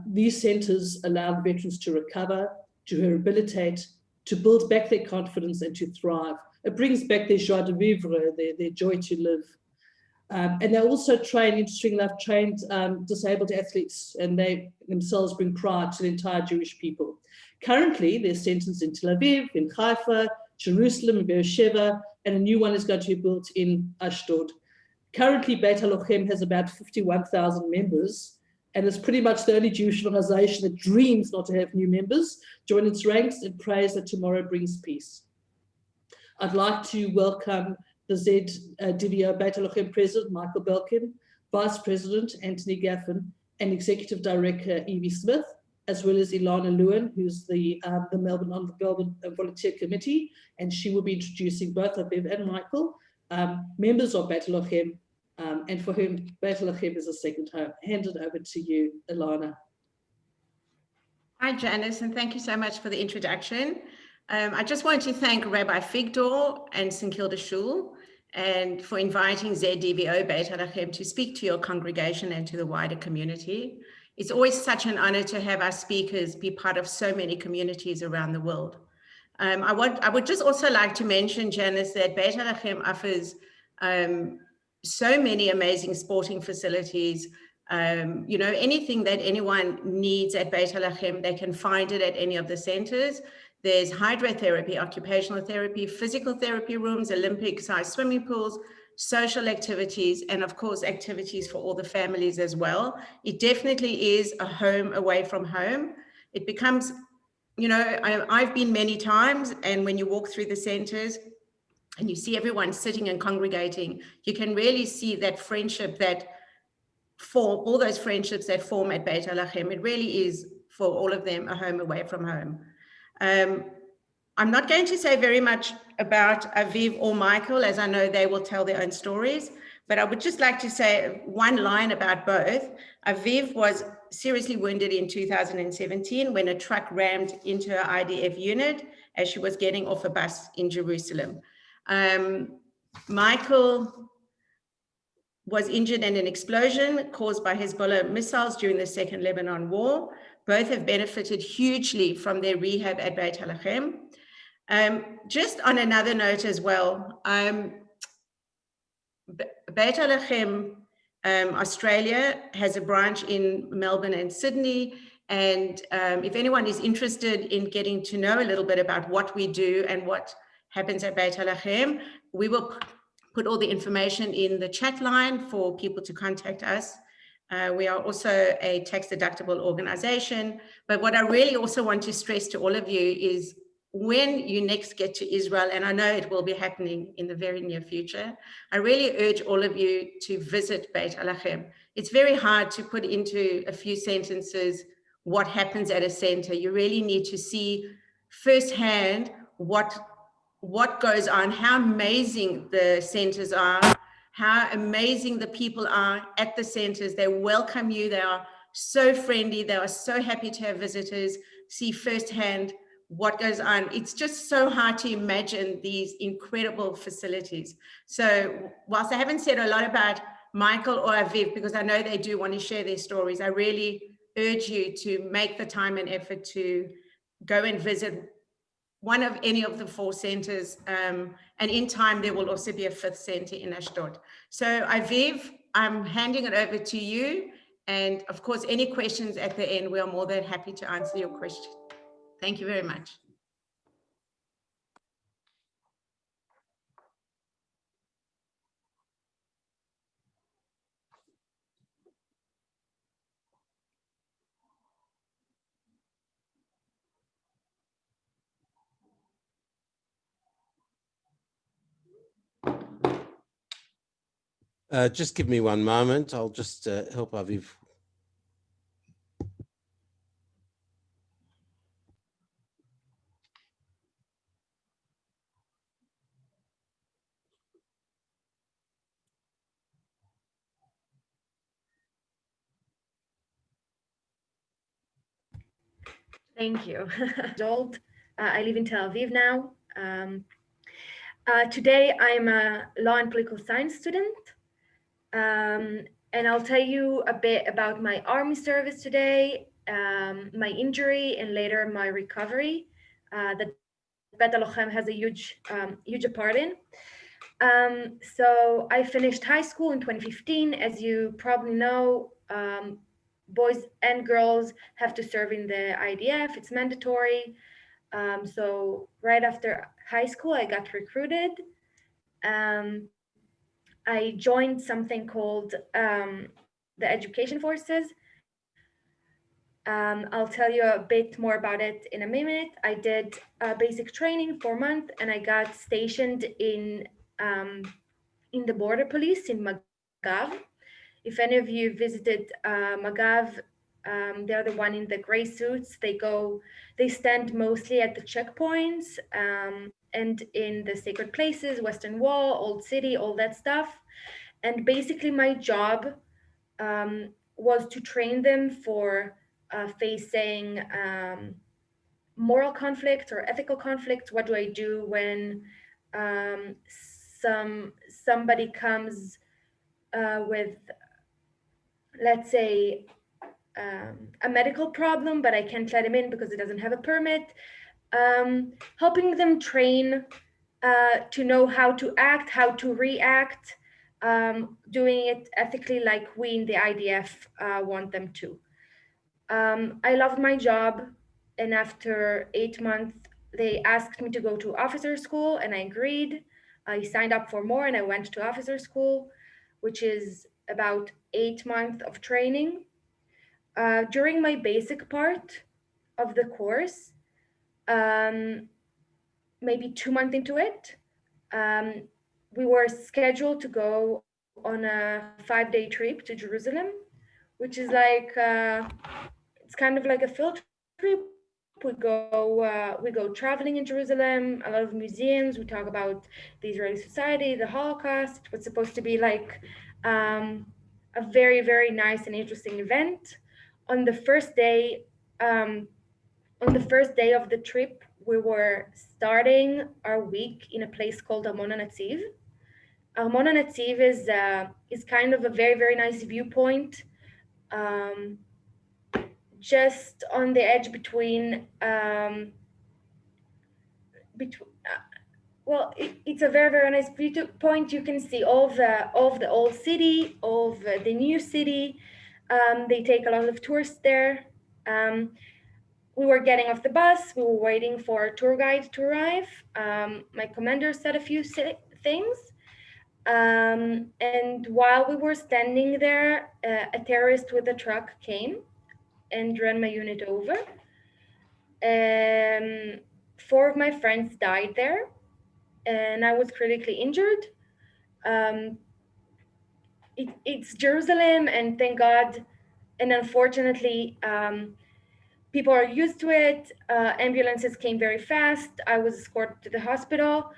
These centers allow veterans to recover, to rehabilitate, to build back their confidence and to thrive. It brings back their joie de vivre, their joy to live. And they also train, interestingly enough, trained disabled athletes, and they themselves bring pride to the entire Jewish people. Currently, there's centers in Tel Aviv, in Haifa, Jerusalem, Beersheba, and a new one is going to be built in Ashdod. Currently, Beit Halochem has about 51,000 members, and it's pretty much the only Jewish organization that dreams not to have new members join its ranks and prays that tomorrow brings peace. I'd like to welcome the ZDVO Beit Halochem President, Michael Belkin, Vice President, Anthony Gaffin, and Executive Director, Evie Smith, as well as Elana Lewin, who's the Melbourne Volunteer Committee, and she will be introducing both Aviv and Michael, members of Beit Halochem, and for whom Beit Halochem is a second home. Hand it over to you, Elana. Hi, Janice, and thank you so much for the introduction. I just want to thank Rabbi Figdor and St Kilda Shule and for inviting ZDVO Beit Halochem to speak to your congregation and to the wider community. It's always such an honor to have our speakers be part of so many communities around the world. I would just also like to mention, Janice, that Beit Halochem offers so many amazing sporting facilities. You know, anything that anyone needs at Beit Halochem, they can find it at any of the centers. There's hydrotherapy, occupational therapy, physical therapy rooms, Olympic-sized swimming pools, social activities, and of course, activities for all the families as well. It definitely is a home away from home. It becomes, you know, I've been many times, and when you walk through the centers and you see everyone sitting and congregating, you can really see that friendship that form, all those friendships that form at Beit Halochem. It really is, for all of them, a home away from home. I'm not going to say very much about Aviv or Michael, as I know they will tell their own stories, but I would just like to say one line about both. Aviv was seriously wounded in 2017 when a truck rammed into her IDF unit as she was getting off a bus in Jerusalem. Michael was injured in an explosion caused by Hezbollah missiles during the Second Lebanon War. Both have benefited hugely from their rehab at Beit Halochem. Just on another note as well, Beit Halochem Australia has a branch in Melbourne and Sydney. And if anyone is interested in getting to know a little bit about what we do and what happens at Beit Halochem, we will put all the information in the chat line for people to contact us. We are also a tax-deductible organization. But what I really also want to stress to all of you is when you next get to Israel, and I know it will be happening in the very near future, I really urge all of you to visit Beit Halochem. It's very hard to put into a few sentences what happens at a center. You really need to see firsthand what goes on, how amazing the centers are, how amazing the people are at the centers. They welcome you. They are so friendly. They are so happy to have visitors, see firsthand what goes on. It's just so hard to imagine these incredible facilities. So whilst I haven't said a lot about Michael or Aviv, because I know they do want to share their stories, I really urge you to make the time and effort to go and visit one of any of the 4 centers. And in time, there will also be a 5th center in Ashdod. So Aviv, I'm handing it over to you. And of course, any questions at the end, we are more than happy to answer your question. Thank you very much. Just give me one moment. I'll just help Aviv. Thank you. I live in Tel Aviv now. Today, I'm a law and political science student. And and I'll tell you a bit about my army service today, my injury, and later my recovery that Beit Halochem has a huge part in. So I finished high school in 2015. As you probably know, boys and girls have to serve in the IDF. It's mandatory. So right after high school, I got recruited. I joined something called the Education Forces. I'll tell you a bit more about it in a minute. I did basic training for a month, and I got stationed in the border police in Magav. If any of you visited Magav, they're the one in the gray suits. They stand mostly at the checkpoints and in the sacred places, Western Wall, Old City, all that stuff. And basically my job was to train them for facing moral conflicts or ethical conflicts. What do I do when somebody comes with, let's say, a medical problem, but I can't let him in because he doesn't have a permit. Helping them train to know how to act, how to react, doing it ethically like we in the IDF want them to. I loved my job, and after 8 months, they asked me to go to officer school, and I agreed. I signed up for more, and I went to officer school, which is about 8 months of training. During my basic part of the course, maybe 2 months into it, we were scheduled to go on a 5-day trip to Jerusalem, which is like it's kind of like a field trip. We go traveling in Jerusalem, a lot of museums. We talk about the Israeli society, the Holocaust. It was supposed to be like a very, very nice and interesting event. On the first day of the trip, we were starting our week in a place called Armon HaNetziv. Armon HaNetziv is kind of a very, very nice viewpoint, just on the edge between it's a very, very nice viewpoint. You can see all of the old city, all of the new city. They take a lot of tourists there. We were getting off the bus. We were waiting for a tour guide to arrive. My commander said a few things. And while we were standing there, a terrorist with a truck came and ran my unit over. 4 of my friends died there, and I was critically injured. It's Jerusalem, and thank God, and unfortunately, people are used to it. Ambulances came very fast. I was escorted to the hospital.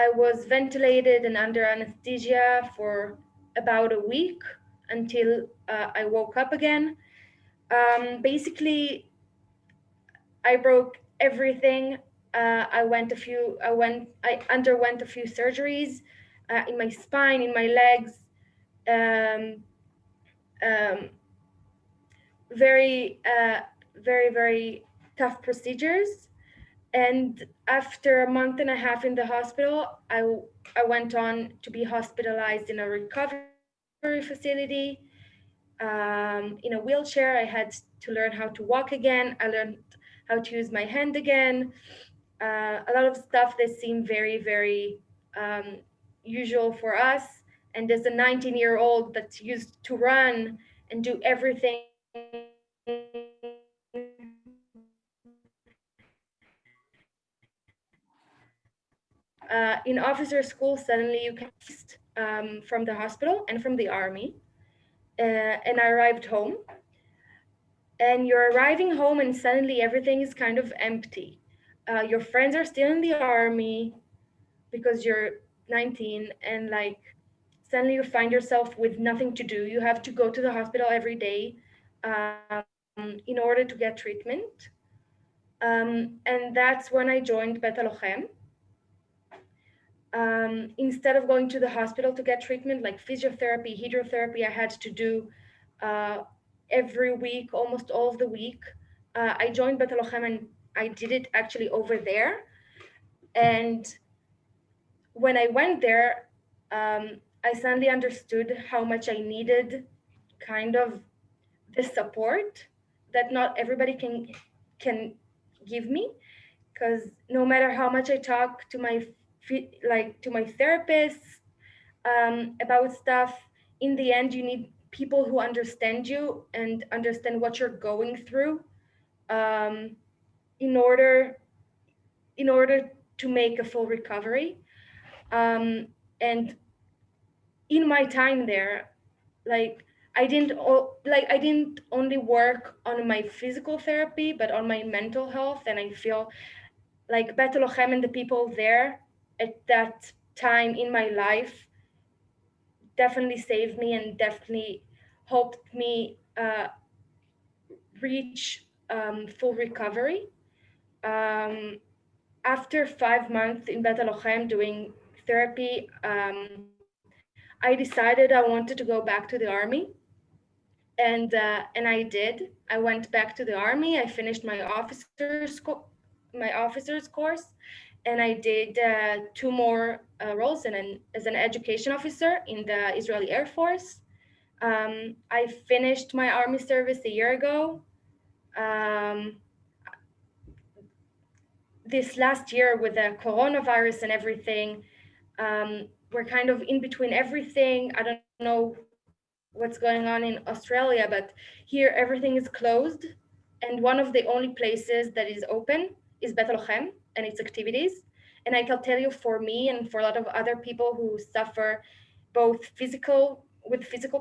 I was ventilated and under anesthesia for about a week until I woke up again. Basically, I broke everything. I underwent a few surgeries in my spine, in my legs. Very, very tough procedures. And after a month and a half in the hospital, I went on to be hospitalized in a recovery facility. In a wheelchair. I had to learn how to walk again. I learned how to use my hand again. A lot of stuff that seemed very, very usual for us. And as a 19-year-old that's used to run and do everything in officer school, suddenly you can from the hospital and from the army. And I arrived home. And you're arriving home and suddenly everything is kind of empty. Your friends are still in the army because you're 19, and like suddenly you find yourself with nothing to do. You have to go to the hospital every day in order to get treatment. And that's when I joined Beit Halochem. instead of going to the hospital to get treatment, like physiotherapy, hydrotherapy, I had to do every week, almost all of the week. I joined Beit Halochem and I did it actually over there. And when I went there, I suddenly understood how much I needed kind of the support that not everybody can give me, because no matter how much I talk to my therapists about stuff, in the end you need people who understand you and understand what you're going through in order to make a full recovery. And in my time there, I didn't only work on my physical therapy, but on my mental health. And I feel like Beit Halochem and the people there at that time in my life definitely saved me and definitely helped me reach full recovery. After 5 months in Beit Halochem doing therapy, I decided I wanted to go back to the army. And I did. I went back to the army. I finished my officer's course, and I did 2 more roles as an education officer in the Israeli Air Force. I finished my army service a year ago. This last year with the coronavirus and everything, we're kind of in between everything. I don't know what's going on in Australia, but here everything is closed. And one of the only places that is open is Beit Halochem and its activities. And I can tell you, for me and for a lot of other people who suffer both physical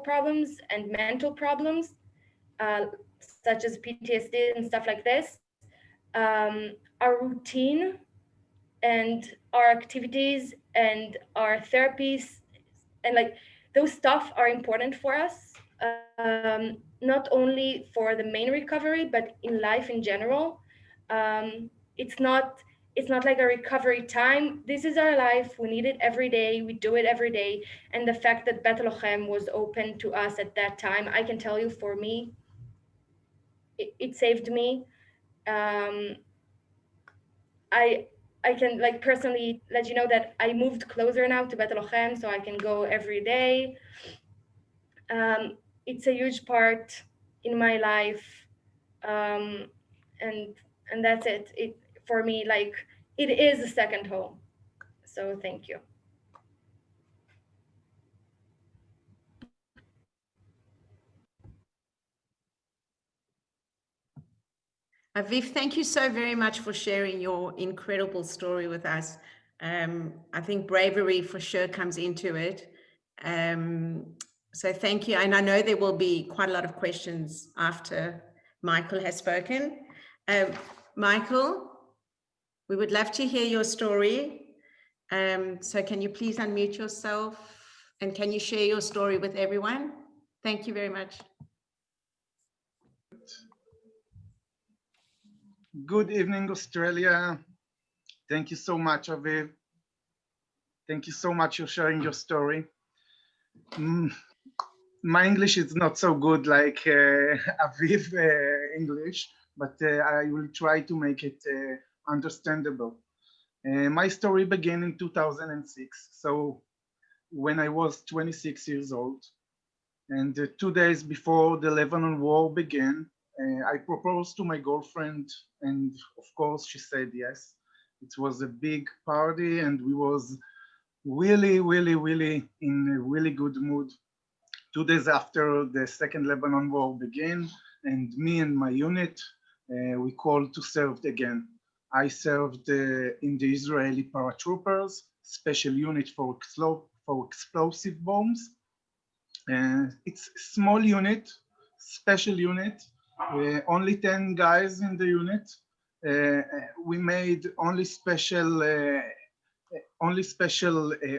problems and mental problems, such as PTSD and stuff like this, our routine and our activities and our therapies and those stuff are important for us, not only for the main recovery, but in life in general. It's not like a recovery time. This is our life. We need it every day. We do it every day. And the fact that Beit Halochem was open to us at that time, I can tell you, for me, it saved me. I can personally let you know that I moved closer now to Beit Halochem, so I can go every day. It's a huge part in my life, and that's it. It for me, it is a second home. So thank you. Aviv, thank you so very much for sharing your incredible story with us. I think bravery for sure comes into it. So thank you. And I know there will be quite a lot of questions after Michael has spoken. Michael, we would love to hear your story. So can you please unmute yourself and can you share your story with everyone? Thank you very much. Good evening, Australia. Thank you so much, Aviv. Thank you so much for sharing your story. My English is not so good like Aviv English, but I will try to make it understandable. My story began in 2006, so when I was 26 years old. And 2 days before the Lebanon war began, I proposed to my girlfriend, and of course she said yes. It was a big party and we was really in a really good mood. 2 days after the second Lebanon war began, and me and my unit, we called to serve again. I served in the Israeli paratroopers, special unit for explosive bombs. It's a small unit, special unit, only 10 guys in the unit. We made only special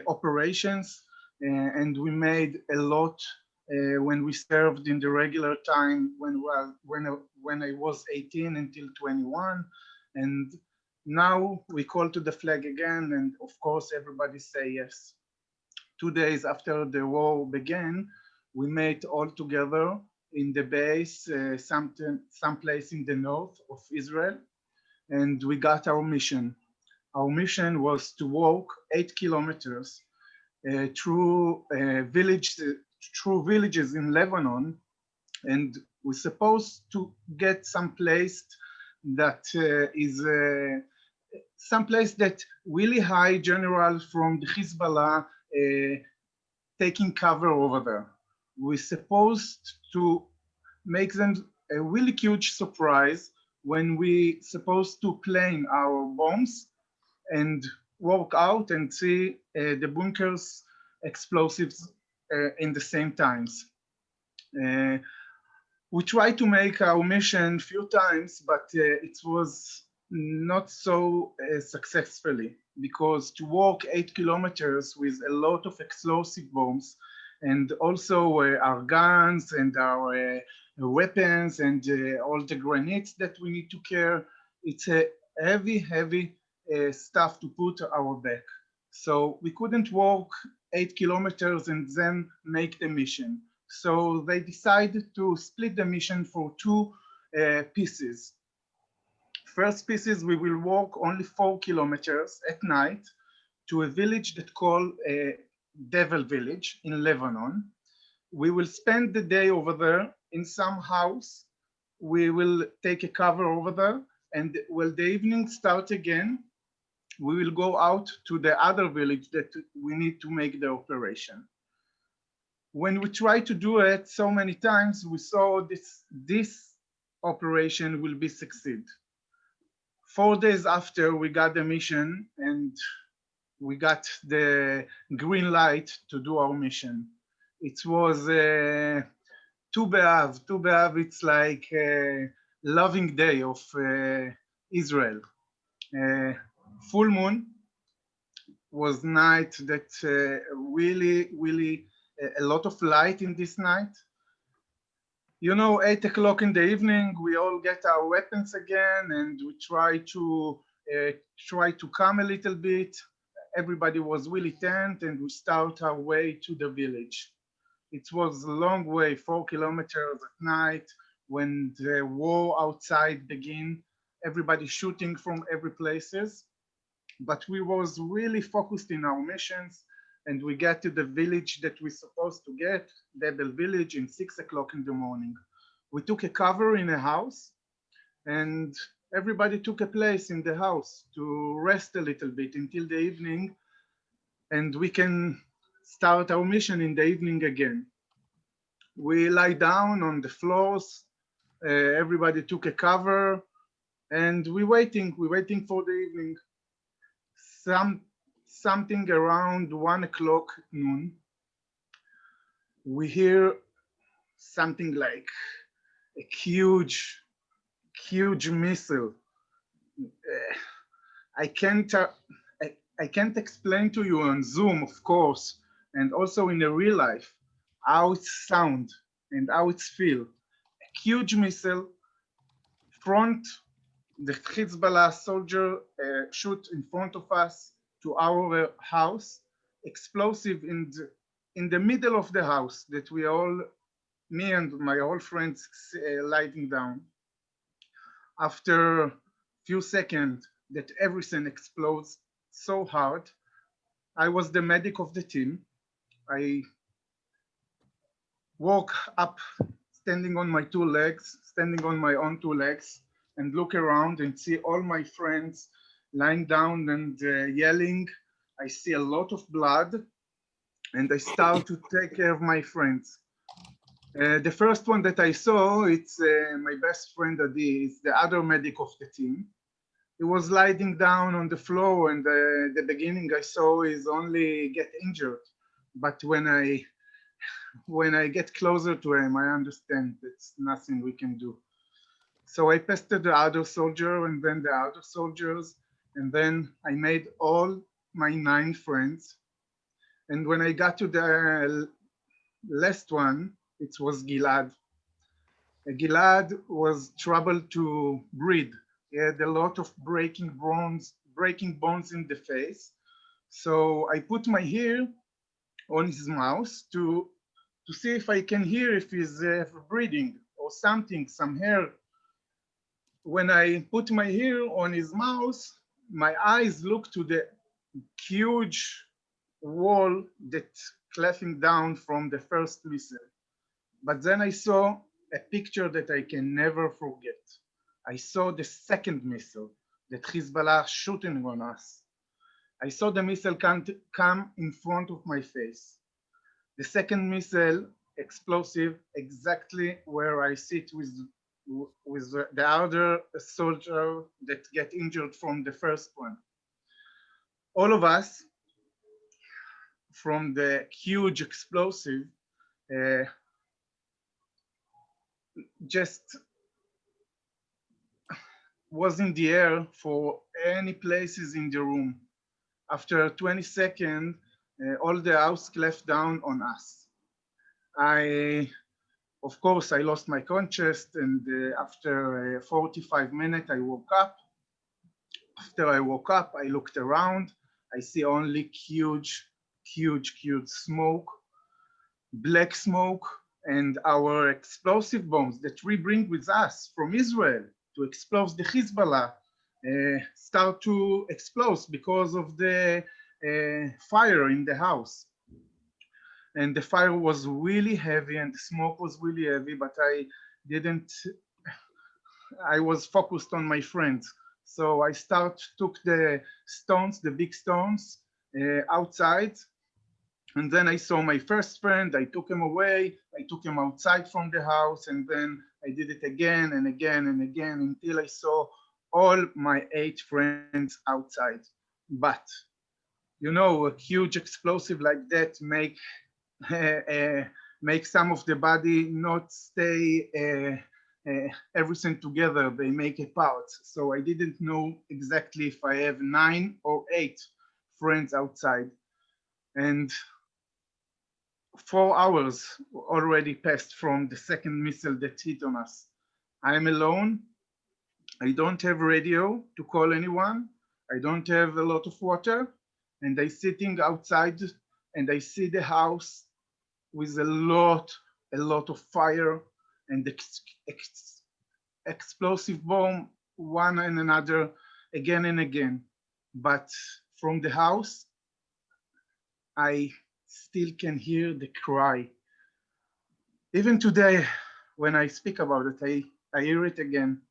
operations, and we made a lot when we served in the regular time when I was 18 until 21. And Now we call to the flag again, and of course everybody say yes. 2 days after the war began, we met all together in the base, someplace in the north of Israel, and we got our mission. Our mission was to walk 8 kilometers through villages in Lebanon, and we're supposed to get some place that is some place that really high general from the Hezbollah taking cover over there. We're supposed to make them a really huge surprise when we supposed to plant our bombs and walk out and see the bunkers explosives in the same times. We tried to make our mission few times, but it was not so successfully, because to walk 8 kilometers with a lot of explosive bombs and also our guns and our weapons and all the grenades that we need to carry, it's a heavy stuff to put our back. So we couldn't walk 8 kilometers and then make the mission. So they decided to split the mission for 2 pieces. First pieces, we will walk only 4 kilometers at night to a village that called Devil Village in Lebanon. We will spend the day over there in some house. We will take a cover over there, and when the evening starts again, we will go out to the other village that we need to make the operation. When we try to do it so many times, we saw this operation will be succeed. 4 days after we got the mission and we got the green light to do our mission. It was Tu B'Av. Tu B'Av, it's like a loving day of Israel. Full moon was night that really a lot of light in this night. You know, 8 o'clock in the evening, we all get our weapons again, and we try to calm a little bit. Everybody was really tense, and we start our way to the village. It was a long way, 4 kilometers at night, when the war outside began. Everybody shooting from every places, but we was really focused in our missions. And we get to the village that we're supposed to get, Devil Village, in 6 o'clock in the morning. We took a cover in a house, and everybody took a place in the house to rest a little bit until the evening, and we can start our mission in the evening again. We lie down on the floors, everybody took a cover, and we're waiting for the evening. Something around 1 o'clock noon, we hear something like a huge missile. I can't explain to you on Zoom, of course, and also in the real life, how it sound and how it feel. A huge missile, the Hezbollah soldier shoot in front of us to our house, explosive in the middle of the house that we all, me and my old friends, lying down. After a few seconds that everything explodes so hard, I was the medic of the team. I woke up standing on my own 2 legs, and look around and see all my friends lying down and yelling. I see a lot of blood, and I start to take care of my friends. The first one that I saw, it's my best friend Adi, is the other medic of the team. He was lying down on the floor, and the beginning I saw is only get injured. But when I get closer to him, I understand it's nothing we can do. So I pestered the other soldier and then the other soldiers, and then I made all my 9 friends. And when I got to the last one, it was Gilad. Gilad was trouble to breathe. He had a lot of breaking bones in the face. So I put my ear on his mouth to see if I can hear if he's breathing or something, some hair. When I put my ear on his mouth, my eyes looked to the huge wall that clapping down from the first missile. But then I saw a picture that I can never forget. I saw the second missile that Hezbollah shooting on us. I saw the missile come in front of my face. The second missile explosive exactly where I sit with the other soldier that get injured from the first one. All of us from the huge explosive just was in the air for any places in the room. After 20 seconds, all the house collapsed down on us. Of course, I lost my conscious, and after 45 minutes, I woke up. After I woke up, I looked around. I see only huge smoke, black smoke, and our explosive bombs that we bring with us from Israel to explode the Hezbollah start to explode because of the fire in the house. And the fire was really heavy and the smoke was really heavy, but I was focused on my friends. So I took the stones, the big stones outside. And then I saw my first friend, I took him away, I took him outside from the house, and then I did it again and again and again until I saw all my 8 friends outside. But, you know, a huge explosive like that make some of the body not stay everything together, they make it apart. So I didn't know exactly if I have 9 or 8 friends outside. And 4 hours already passed from the second missile that hit on us. I'm alone. I don't have radio to call anyone. I don't have a lot of water. And I'm sitting outside and I see the house with a lot of fire and explosive bomb, one and another, again and again. But from the house, I still can hear the cry. Even today, when I speak about it, I hear it again.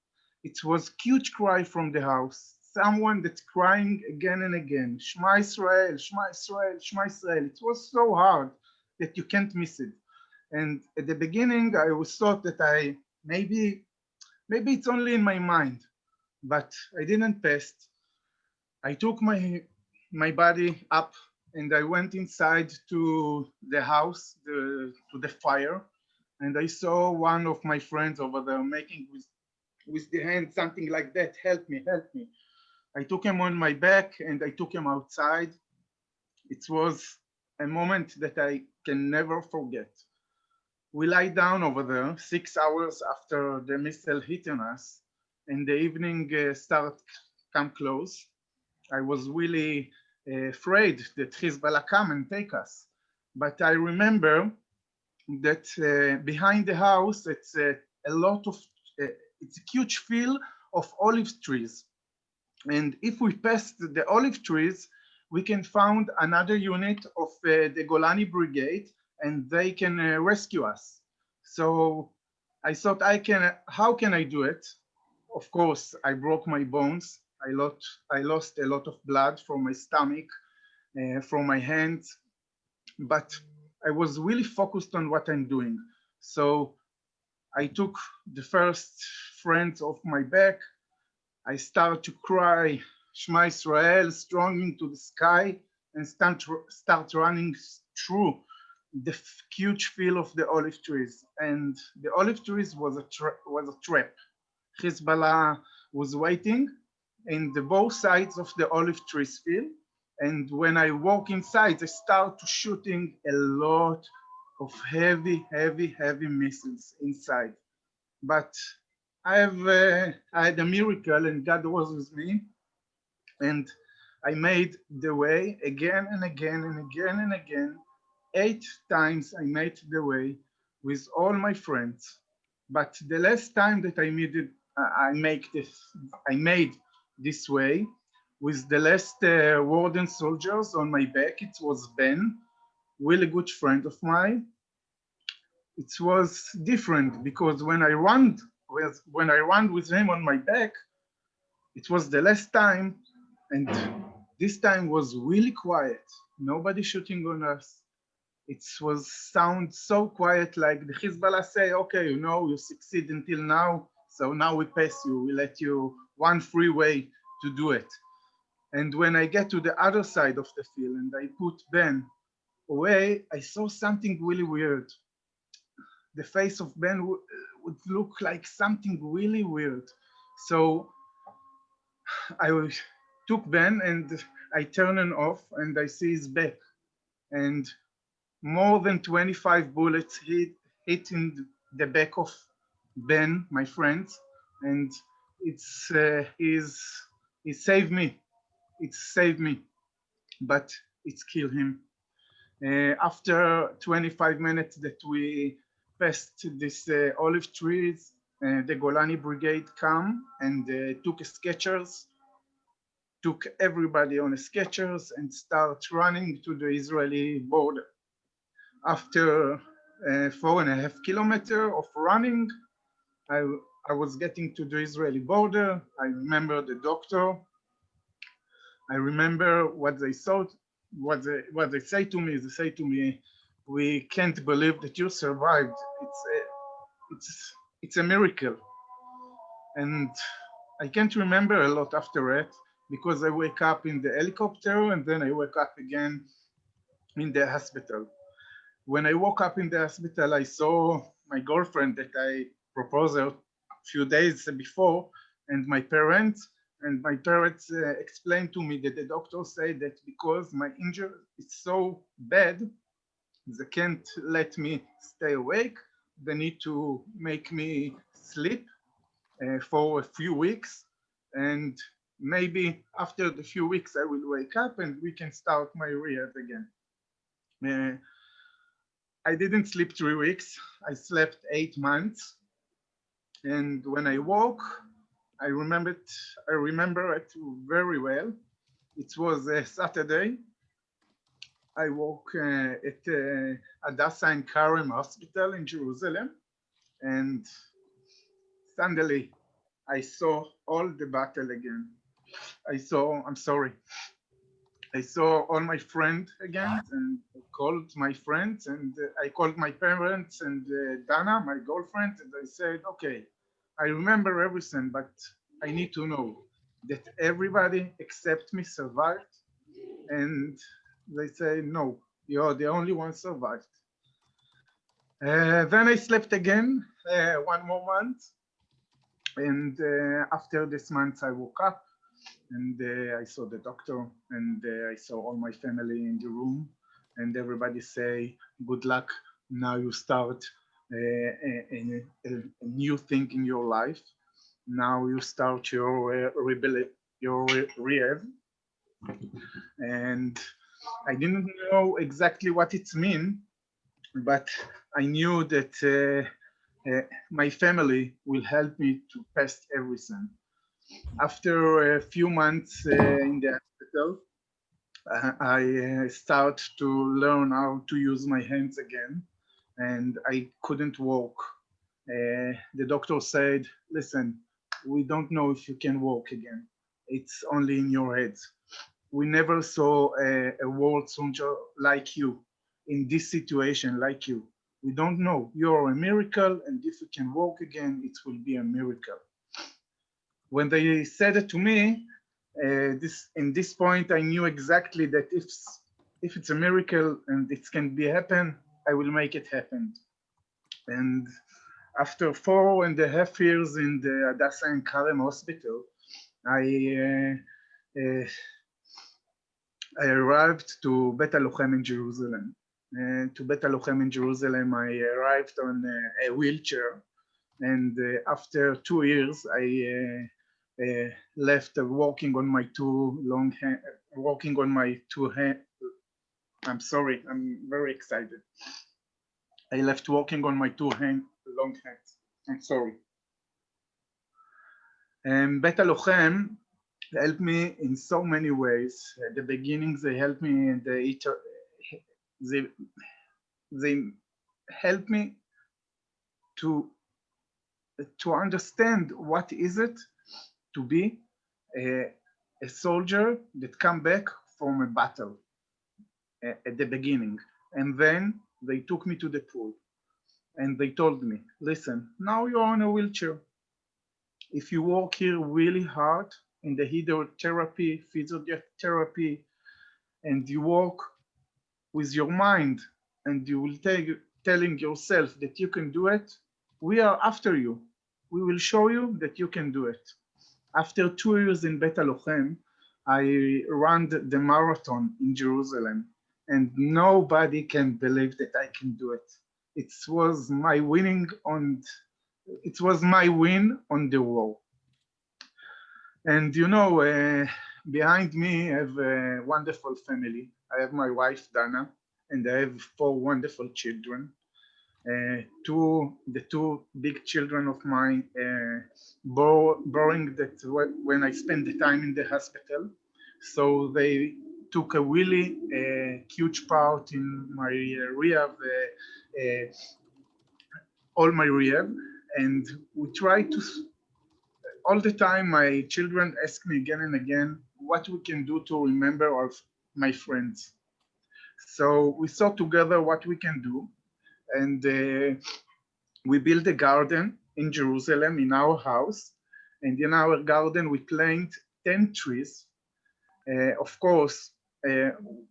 It was a huge cry from the house. Someone that's crying again and again. Shema Israel, Shema Israel, Shema Israel. It was so hard that you can't miss it. And at the beginning, I was thought that maybe it's only in my mind, but I didn't pass. I took my body up and I went inside to the house, to the fire, and I saw one of my friends over there making with the hand something like that, help me, help me. I took him on my back and I took him outside. It was a moment that I can never forget. We lie down over there 6 hours after the missile hit on us, and the evening come close. I was really afraid that Hezbollah come and take us. But I remember that behind the house, it's it's a huge field of olive trees. And if we pass the olive trees, we can find another unit of the Golani Brigade, and they can rescue us. So I thought, how can I do it? Of course, I broke my bones. I lost a lot of blood from my stomach, from my hands, but I was really focused on what I'm doing. So I took the first friends off my back. I started to cry, Shema Israel, strong into the sky, and start running through the huge field of the olive trees. And the olive trees was a trap. Hezbollah was waiting in both sides of the olive trees field. And when I walk inside, I start shooting a lot of heavy missiles inside. But I had a miracle, and God was with me, and I made the way again and again and again and again. 8 times I made the way with all my friends. But the last time that I made this way with the last warden soldiers on my back. It was Ben, really good friend of mine. It was different because when I ran with him on my back, it was the last time, and this time was really quiet. Nobody shooting on us. It was sound so quiet, like the Hezbollah say, okay, you know, you succeed until now, so now we pass you, we let you one free way to do it. And when I get to the other side of the field and I put Ben away, I saw something really weird. The face of Ben would look like something really weird. So I took Ben and I turned him off and I see his back. And more than 25 bullets hit in the back of Ben, my friend. And he saved me. It saved me, but it's killed him. After 25 minutes that we passed this olive trees, the Golani Brigade come and took sketchers, took everybody on sketchers and start running to the Israeli border. After 4.5 kilometers of running, I was getting to the Israeli border. I remember the doctor. I remember what they thought, what they say to me. They say to me, "We can't believe that you survived. It's a miracle." And I can't remember a lot after it because I wake up in the helicopter and then I wake up again in the hospital. When I woke up in the hospital, I saw my girlfriend that I proposed a few days before, and my parents. And my parents explained to me that the doctor said that because my injury is so bad, they can't let me stay awake. They need to make me sleep for a few weeks. And maybe after the few weeks, I will wake up and we can start my rehab again. I didn't sleep 3 weeks. I slept 8 months. And when I woke, I remember it very well. It was a Saturday. I woke at Hadassah and Karem Hospital in Jerusalem, and suddenly I saw all the battle again. I saw all my friends again, and I called my friends, and I called my parents and Dana, my girlfriend, and I said, okay, I remember everything, but I need to know that everybody except me survived. And they say, no, you're the only one survived. Then I slept again 1 more month. And after this month, I woke up and I saw the doctor and I saw all my family in the room, and everybody say, good luck. Now you start a new thing in your life. Now you start your rehab. And I didn't know exactly what it means, but I knew that my family will help me to pass everything. After a few months in the hospital, I start to learn how to use my hands again, and I couldn't walk. The doctor said, listen, we don't know if you can walk again. It's only in your head. We never saw a world soldier like you in this situation like you. We don't know. You're a miracle, and if you can walk again, it will be a miracle. When they said it to me, in this point, I knew exactly that if it's a miracle and it can be happen, I will make it happen. And after 4.5 years in the Hadassah and Karem Hospital, I arrived to Beit Halochem in Jerusalem. To Beit Halochem in Jerusalem, I arrived on a wheelchair. And after 2 years, I left walking on my two long hands, walking on my two hands. I'm sorry, I'm very excited. I left walking on my long hands. I'm sorry. Beit Halochem helped me in so many ways. At the beginning, they helped me, and they helped me to understand what is it to be a soldier that come back from a battle at the beginning. And then they took me to the pool and they told me, listen, now you're on a wheelchair. If you work here really hard in the hydrotherapy, physiotherapy, and you work with your mind and you will telling yourself that you can do it, we are after you. We will show you that you can do it. After 2 years in Beit Halochem, I ran the marathon in Jerusalem, and nobody can believe that I can do it. It was my win on the wall. And you know, behind me, I have a wonderful family. I have my wife, Dana, and I have 4 wonderful children. The two big children of mine borrowing that when I spent the time in the hospital. So they took a really huge part in my rehab, all my rehab. And we try to, all the time my children ask me again and again, what we can do to remember my friends. So we saw together what we can do. And we built a garden in Jerusalem in our house. And in our garden, we planted 10 trees. Of course,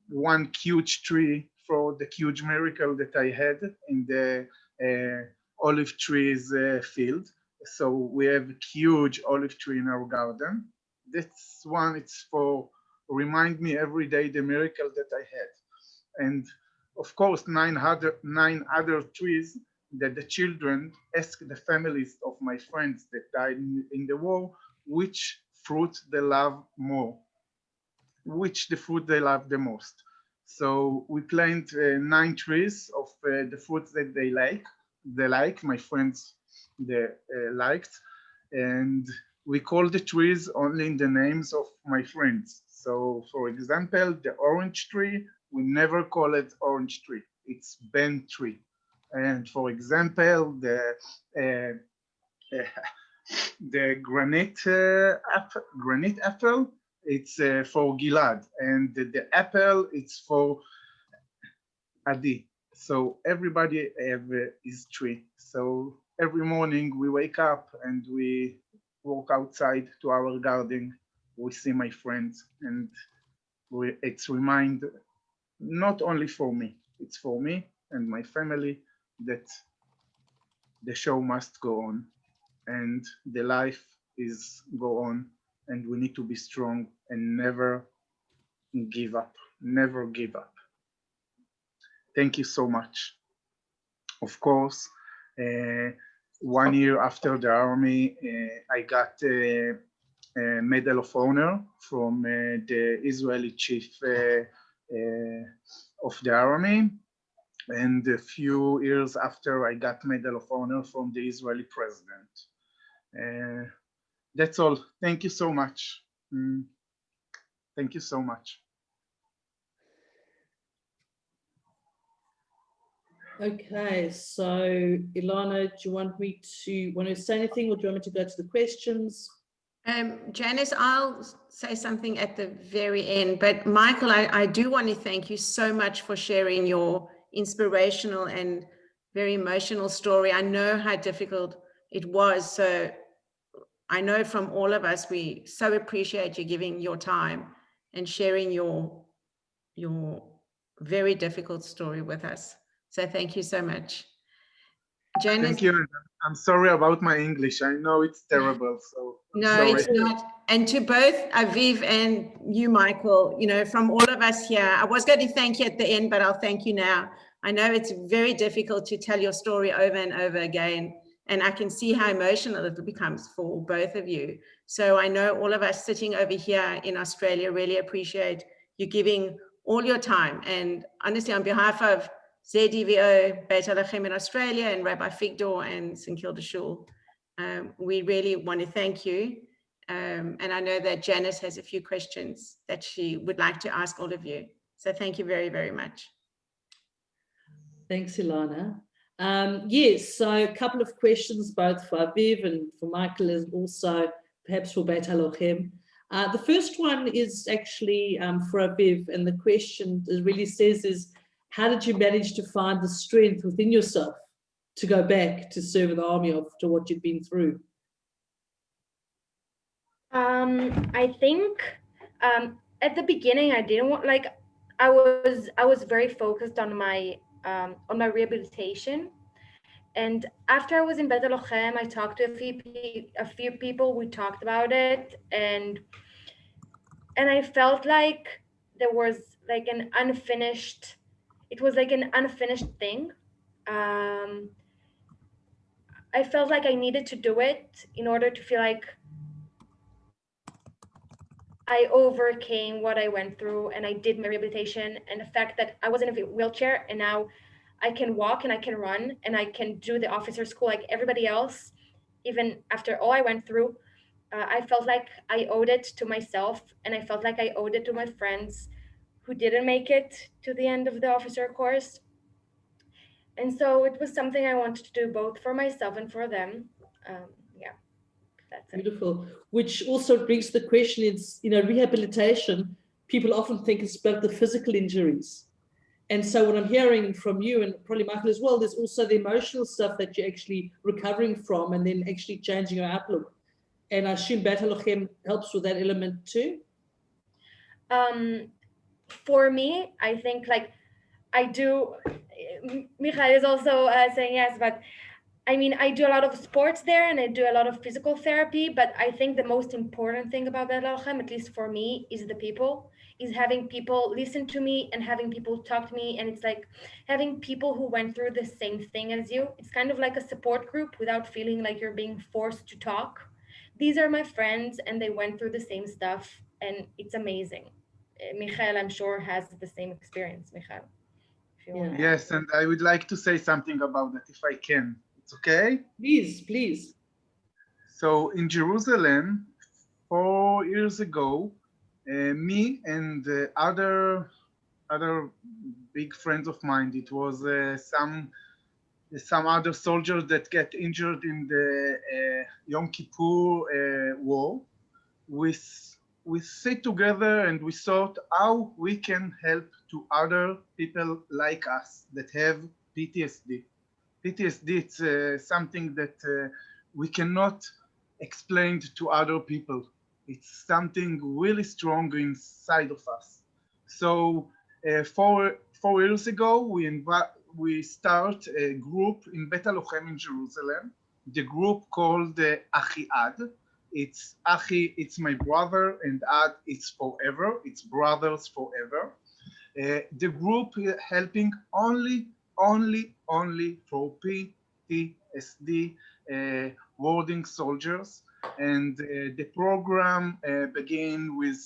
one huge tree for the huge miracle that I had in the olive trees field. So we have a huge olive tree in our garden. This one, it's for remind me every day the miracle that I had. And of course, 9 other trees that the children ask the families of my friends that died in the war, which fruit they love more, which the fruit they love the most. So we planted 9 trees of the fruits that they like, my friends they liked, and we call the trees only in the names of my friends. So for example, the orange tree, we never call it orange tree, it's Ben tree. And for example, the granite apple, it's for Gilad, and the apple, it's for Adi. So everybody have his tree. So every morning we wake up and we walk outside to our garden. We see my friends, and it's remind not only for me, it's for me and my family that the show must go on and the life is go on, and we need to be strong and never give up, never give up. Thank you so much. Of course, 1 year after the army, I got a Medal of Honor from the Israeli chief of the army. And a few years after, I got Medal of Honor from the Israeli president. That's all. Thank you so much. Thank you so much. Okay, so Elana, do you want to say anything, or do you want me to go to the questions? Janice, I'll say something at the very end, but Michael, I do want to thank you so much for sharing your inspirational and very emotional story. I know how difficult it was, so I know from all of us, we so appreciate you giving your time and sharing your very difficult story with us. So thank you so much. Janice, thank you. I'm sorry about my English. I know it's terrible. So no, sorry. it's not. And to both Aviv and you, Michael, you know, from all of us here, I was going to thank you at the end, but I'll thank you now. I know it's very difficult to tell your story over and over again. And I can see how emotional it becomes for both of you. So I know all of us sitting over here in Australia really appreciate you giving all your time. And honestly, on behalf of ZDVO Beit Halochem in Australia and Rabbi Figdor and St Kilda Shule, we really want to thank you. And I know that Janice has a few questions that she would like to ask all of you. So thank you very, very much. Thanks, Elana. Yes, so a couple of questions, both for Aviv and for Michael, and also perhaps for Beit Halochem. The first one is actually for Aviv, and the question really says is, how did you manage to find the strength within yourself to go back to serve in the army after what you'd been through? I think at the beginning I didn't want, like, I was very focused on my rehabilitation, and after I was in Beit Halochem, I talked to a few people. We talked about it, and I felt like there was like an unfinished. It was like an unfinished thing. I felt like I needed to do it in order to feel like I overcame what I went through, and I did my rehabilitation, and the fact that I was in a wheelchair and now I can walk and I can run and I can do the officer school like everybody else, even after all I went through. I felt like I owed it to myself, and I felt like I owed it to my friends who didn't make it to the end of the officer course. And so it was something I wanted to do both for myself and for them. Yeah. That's it. Beautiful. Which also brings the question, is, rehabilitation, people often think it's about the physical injuries. And so what I'm hearing from you, and probably Michael as well, there's also the emotional stuff that you're actually recovering from and then actually changing your outlook. And I assume Beit Halochem helps with that element too? For me, I think like I do, Michael is also saying yes, but I mean, I do a lot of sports there and I do a lot of physical therapy, but I think the most important thing about Beit Halochem, at least for me, is the people, is having people listen to me and having people talk to me. And it's like having people who went through the same thing as you. It's kind of like a support group without feeling like you're being forced to talk. These are my friends and they went through the same stuff, and it's amazing. Michael, I'm sure, has the same experience. Michael, if you want. Yes, and I would like to say something about that if I can. It's okay? Please, please. So in Jerusalem, 4 years ago, me and other big friends of mine, it was some other soldiers that get injured in the Yom Kippur war. We sit together and we thought how we can help to other people like us that have PTSD. PTSD, it's something that we cannot explain to other people. It's something really strong inside of us. So 4 years ago, we start a group in Beit Halochem in Jerusalem. The group called Achiad. It's Achi, it's my brother, and Ad, it's forever. It's brothers forever. The group helping only for PTSD warding soldiers, and the program began with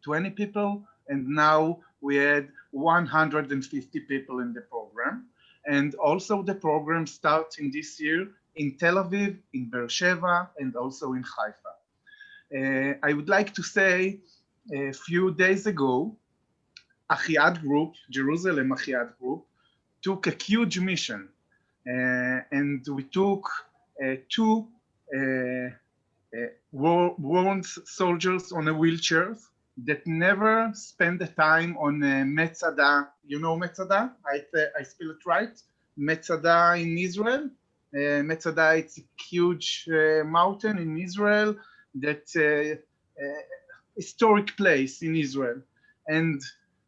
20 people, and now we had 150 people in the program. And also the program starts in this year in Tel Aviv, in Be'er Sheva, and also in Haifa. I would like to say a few days ago, Achiad Group, Jerusalem Achiad Group, took a huge mission, and we took 2 wounded soldiers on a wheelchair that never spent the time on Metzada. You know Metzada? I spell it right? Metzada in Israel. Metzada, it's a huge mountain in Israel, that historic place in Israel. And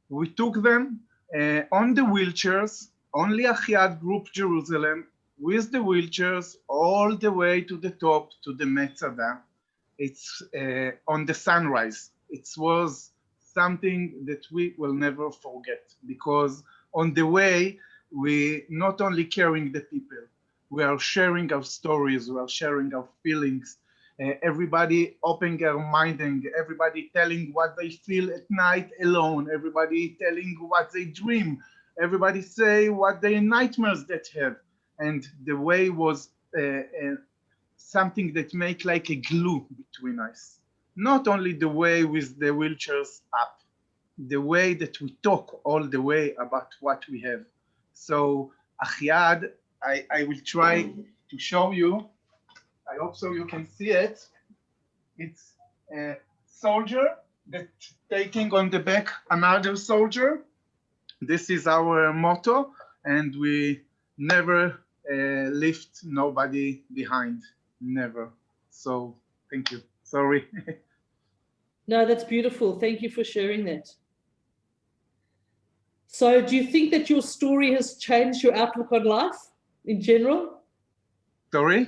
we took them on the wheelchairs, only Achiad Group Jerusalem, with the wheelchairs all the way to the top, to the Metzada. It's on the sunrise. It was something that we will never forget, because on the way, we not only carrying the people, we are sharing our stories, we are sharing our feelings. Everybody opening their mind, and everybody telling what they feel at night alone, everybody telling what they dream, everybody say what their nightmares that have. And the way was something that make like a glue between us. Not only the way with the wheelchairs up, the way that we talk all the way about what we have. So Achiad, I will try to show you. I hope so you can see it. It's a soldier that taking on the back another soldier. This is our motto, and we never lift nobody behind, never. So thank you. Sorry. No, that's beautiful. Thank you for sharing that. So do you think that your story has changed your outlook on life in general? Sorry?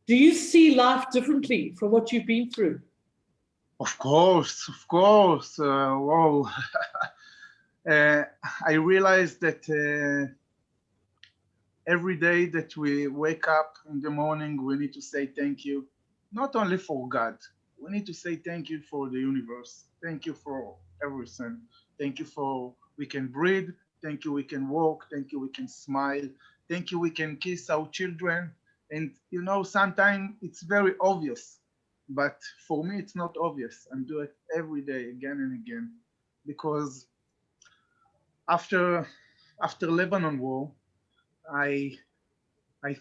Do you see life differently from what you've been through? Of course, of course. Wow. I realized that every day that we wake up in the morning, we need to say thank you, not only for God. We need to say thank you for the universe. Thank you for everything. Thank you for we can breathe. Thank you we can walk. Thank you we can smile. Thank you we can kiss our children. And you know, sometimes it's very obvious, but for me it's not obvious. I do it every day, again and again, because after Lebanon war, I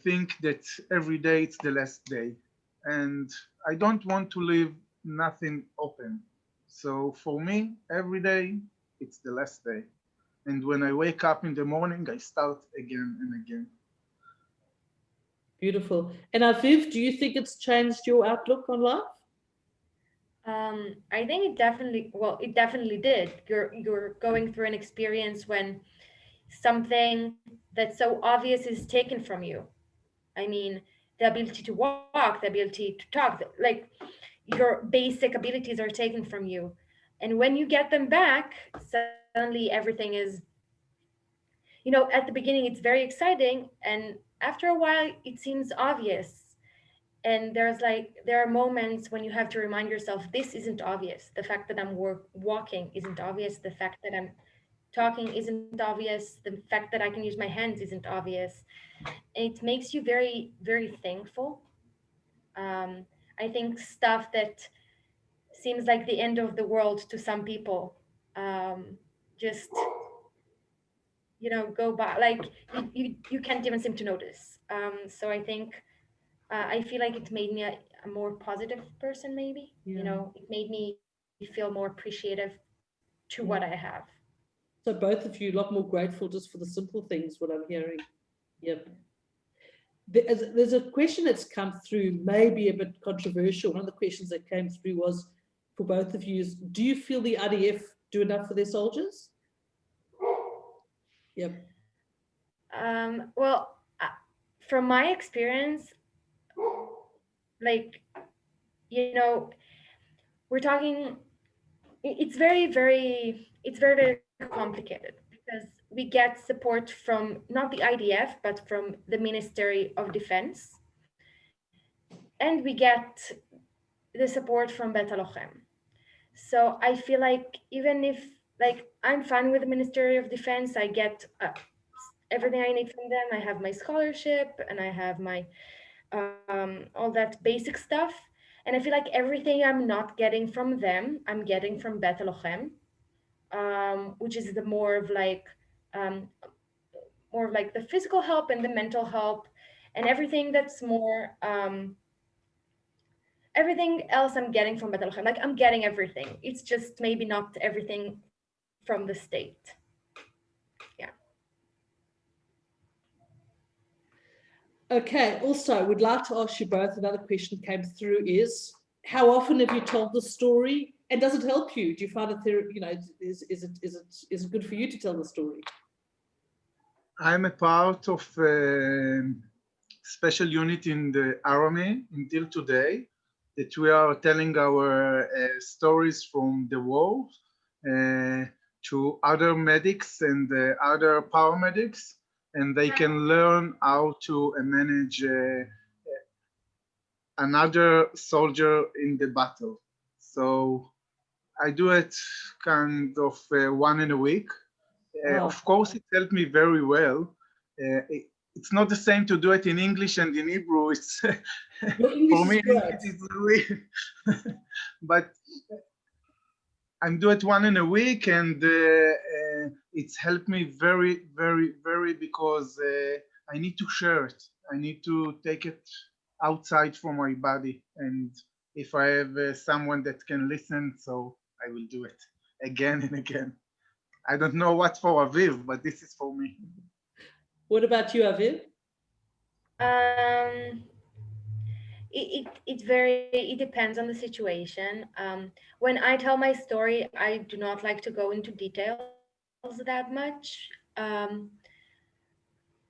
think that every day it's the last day, and I don't want to leave nothing open. So for me, every day it's the last day. And when I wake up in the morning, I start again and again. Beautiful. And Aviv, do you think it's changed your outlook on life? I think it definitely did. You're going through an experience when something that's so obvious is taken from you. I mean, the ability to walk, the ability to talk, like your basic abilities are taken from you. And when you get them back, suddenly everything is, at the beginning, it's very exciting. And after a while, it seems obvious. And there are moments when you have to remind yourself, this isn't obvious. The fact that I'm walking isn't obvious. The fact that I'm talking isn't obvious. The fact that I can use my hands isn't obvious. And it makes you very, very thankful. I think stuff that seems like the end of the world to some people, just go by, like you can't even seem to notice. So I think I feel like it made me a more positive person, maybe. Yeah. It made me feel more appreciative to what I have. So both of you a lot more grateful just for the simple things, what I'm hearing. Yep. There's a question that's come through, maybe a bit controversial. One of the questions that came through was, for both of you, is, do you feel the IDF do enough for their soldiers? Yep. Well, from my experience, like, we're talking, it's very, very complicated, because we get support from not the IDF, but from the Ministry of Defense. And we get the support from Beit Halochem. So I feel like even if, like, I'm fine with the Ministry of Defense, I get everything I need from them. I have my scholarship and I have my all that basic stuff. And I feel like everything I'm not getting from them, I'm getting from Beit Halochem, which is the more of like the physical help and the mental help, and everything that's more everything else I'm getting from Beit Halochem. Like, I'm getting everything. It's just maybe not everything from the state. Yeah. Okay. Also, we'd like to ask you both, another question came through is, how often have you told the story, and does it help you? Do you find it, is it good for you to tell the story? I'm a part of a special unit in the army until today, that we are telling our stories from the war to other medics and other paramedics. and they can learn how to manage another soldier in the battle. So I do it kind of one in a week. Wow. Of course, it helped me very well. It's not the same to do it in English and in Hebrew. It's Your English for me, is great. it's really, but I'm doing it one in a week, and it's helped me very, very, very, because I need to share it. I need to take it outside from my body, and if I have someone that can listen, so I will do it again and again. I don't know what's for Aviv, but this is for me. What about you, Aviv? It depends on the situation. When I tell my story, I do not like to go into details that much.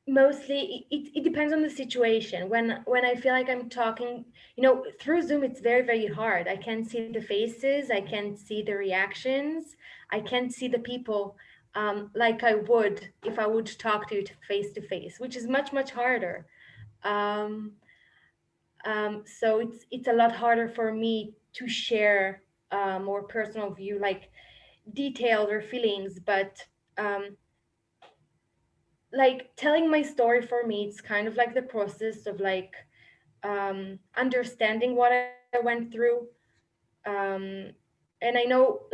Mostly it depends on the situation. When I feel like I'm talking, through Zoom, it's very, very hard. I can't see the faces, I can't see the reactions, I can't see the people like I would if I would talk to you face to face, which is much, much harder. So it's a lot harder for me to share more personal view, like details or feelings, but like telling my story for me, it's kind of like the process of like understanding what I went through. And I know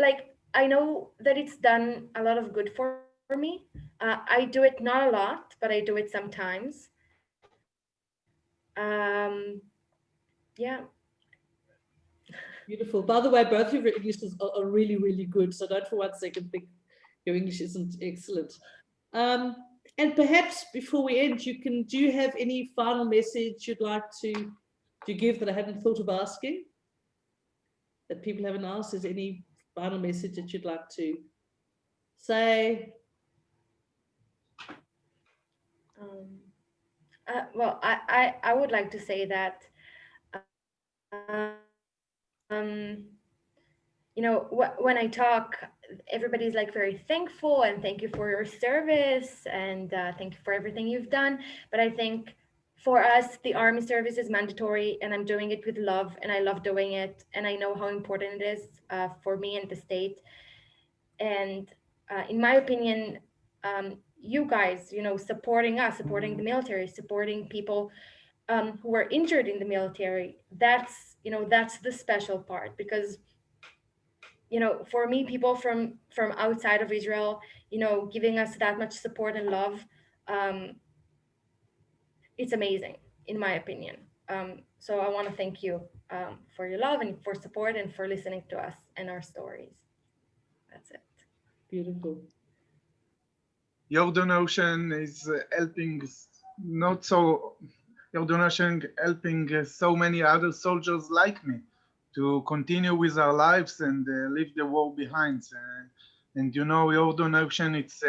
that it's done a lot of good for me. I do it not a lot, but I do it sometimes. Yeah. Beautiful. By the way, both of your Englishes are really, really good. So don't for 1 second think your English isn't excellent. And perhaps before we end, do you have any final message you'd like to give that I hadn't thought of asking, that people haven't asked? Is there any final message that you'd like to say? Well, I would like to say that when I talk, everybody's like very thankful and thank you for your service and thank you for everything you've done. But I think for us, the army service is mandatory, and I'm doing it with love, and I love doing it, and I know how important it is for me and the state. And in my opinion, you guys, supporting us, supporting the military, supporting people who are injured in the military, that's the special part. Because for me, people from outside of Israel, giving us that much support and love, it's amazing, in my opinion. So I want to thank you for your love and for support and for listening to us and our stories. That's it. Beautiful. Your donation is helping your donation helping so many other soldiers like me to continue with our lives and leave the war behind. And your donation, it's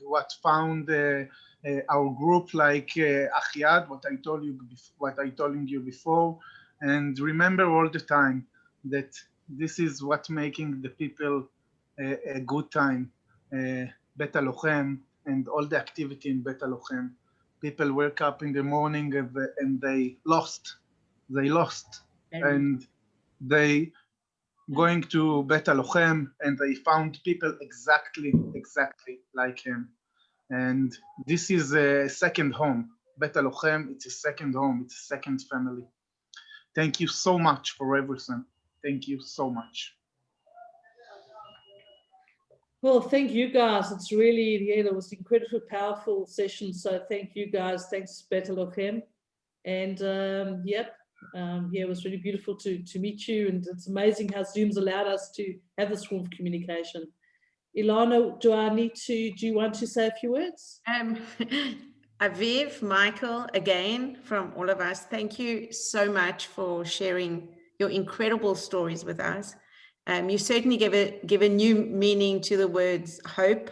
what found our group like Achiad, what I told you before. And remember all the time that this is what making the people a good time. Beit Halochem and all the activity in Beit Halochem. People wake up in the morning and they lost. And they going to Beit Halochem and they found people exactly like him. And this is a second home. Beit Halochem, it's a second home, it's a second family. Thank you so much for everything. Thank you so much. Well, thank you guys. It's really, that was an incredibly powerful session. So thank you guys. Thanks, Beit Halochem. And it was really beautiful to meet you. And it's amazing how Zoom's allowed us to have this form of communication. Elana, do you want to say a few words? Aviv, Michael, again, from all of us, thank you so much for sharing your incredible stories with us. You certainly give a new meaning to the words hope,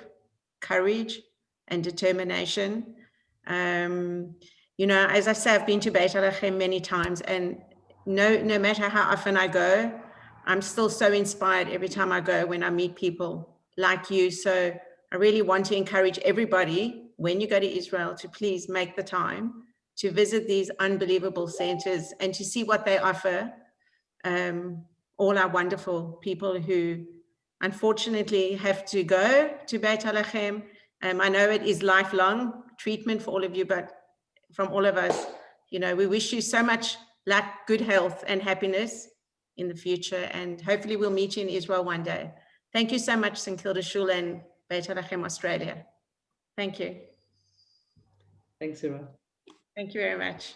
courage, and determination. As I say, I've been to Beit Halochem many times, and no matter how often I go, I'm still so inspired every time I go when I meet people like you. So I really want to encourage everybody when you go to Israel to please make the time to visit these unbelievable centers and to see what they offer. All our wonderful people who unfortunately have to go to Beit Halochem. I know it is lifelong treatment for all of you, but from all of us, you know, we wish you so much luck, good health and happiness in the future. And hopefully we'll meet you in Israel one day. Thank you so much, St Kilda Shule and Beit Halochem Australia. Thank you. Thanks, Ira. Thank you very much.